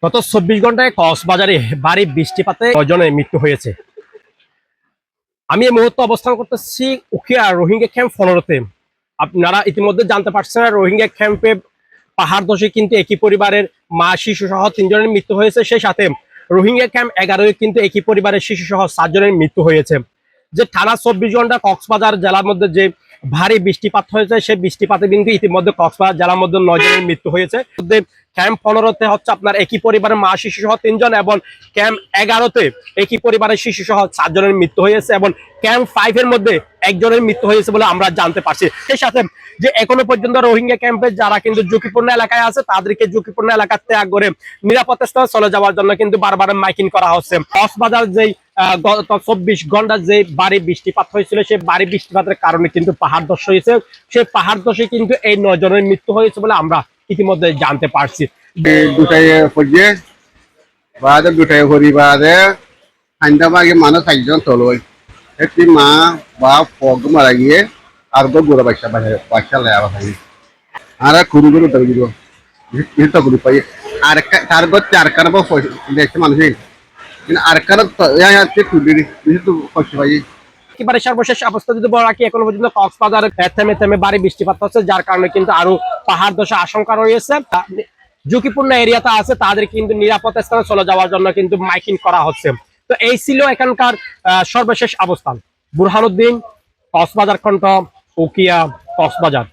গত 24 ঘন্টায় কক্সবাজারে ভারী বৃষ্টিপাতে 9 জনের মৃত্যু হয়েছে। আমি এই মুহূর্তে অবস্থান করতেছি উখিয়া রোহিঙ্গা ক্যাম্প 15-তে। আপনারা ইতিমধ্যে জানতে পারছেন রোহিঙ্গা ক্যাম্পে পাহাড় ধসে কিন্তু একই পরিবারের মা শিশু সহ 3 জনের মৃত্যু হয়েছে। সেই সাথে রোহিঙ্গা ক্যাম্প 11-এ কিন্তু একই পরিবারের শিশু সহ 7 জনের মৃত্যু হয়েছে। যে টানা 24 ঘন্টা কক্সবাজার জেলার মধ্যে যে ভারী বৃষ্টিপাত হয়েছে সেই বৃষ্টিপাতে কিন্তু ইতিমধ্যে কক্সবাজার জেলার মধ্যে 9 জনের মৃত্যু হয়েছে। ক্যাম্প 15-তে হচ্ছে আপনার একই পরিবারের মা শিশু সহ 3 জন এবং ক্যাম্প 11-তে একই পরিবারের শিশু সহ 7 জনের মৃত্যু হয়েছে এবং ক্যাম্প 5-এর মধ্যে একজনের মৃত্যু হয়েছে বলে আমরা জানতে পারছি। সেই সাথে যে এখনো পর্যন্ত রোহিঙ্গা ক্যাম্পে যারা কিন্তু ঝুঁকিপূর্ণ এলাকায় আছে তাদেরকে ঝুঁকিপূর্ণ এলাকা ত্যাগ করে নিরাপদ স্থানে চলে যাওয়ার জন্য কিন্তু বারবার মাইকিং করা হচ্ছে। কক্সবাজার যেই গত 24 ঘন্টা যে ভারী বৃষ্টিপাত হয়েছিল সেই ভারী বৃষ্টিপাতের কারণে কিন্তু পাহাড় ধস হয়েছে। সেই পাহাড় ধসে কিন্তু এই 9 জনের মৃত্যু হয়েছে বলে আমরা ইতিমধ্যে জানতে পারছি। দুটাই পর্যে বাদে দুটাই হরি বাদে হান্দাবাগে মানুষ 4 জন তলই একটি মা বাপ পগ মারা গিয়ে আর গোড়া বাচ্চা লেয়া ভাই আর কুরু গুরু দাবি দিব এটা গুরু পাই আর তার গত 4 কারব দেখতে মানুষ কিন্তু আর কার ইয়াতে কুড়ি কিন্তু কষ্ট পাই। একেবারে সর্বশেষ অবস্থা যদি বলা রাখি এখনো পর্যন্ত কক্সবাজারে থেমে থেমে ভারী বৃষ্টিপাত হচ্ছে, যার কারণে কিন্তু আরো পাহাড় ধসের আশঙ্কা রয়েছে। ঝুঁকিপূর্ণ এরিয়াতে আছে তাদের কিন্তু নিরাপদ স্থানে চলে যাওয়ার জন্য কিন্তু মাইকিং করা হচ্ছে। তো এই ছিল এখানকার সর্বশেষ অবস্থান। বুরহানুদ্দিন, কক্সবাজার কণ্ঠ, উখিয়া, কক্সবাজার।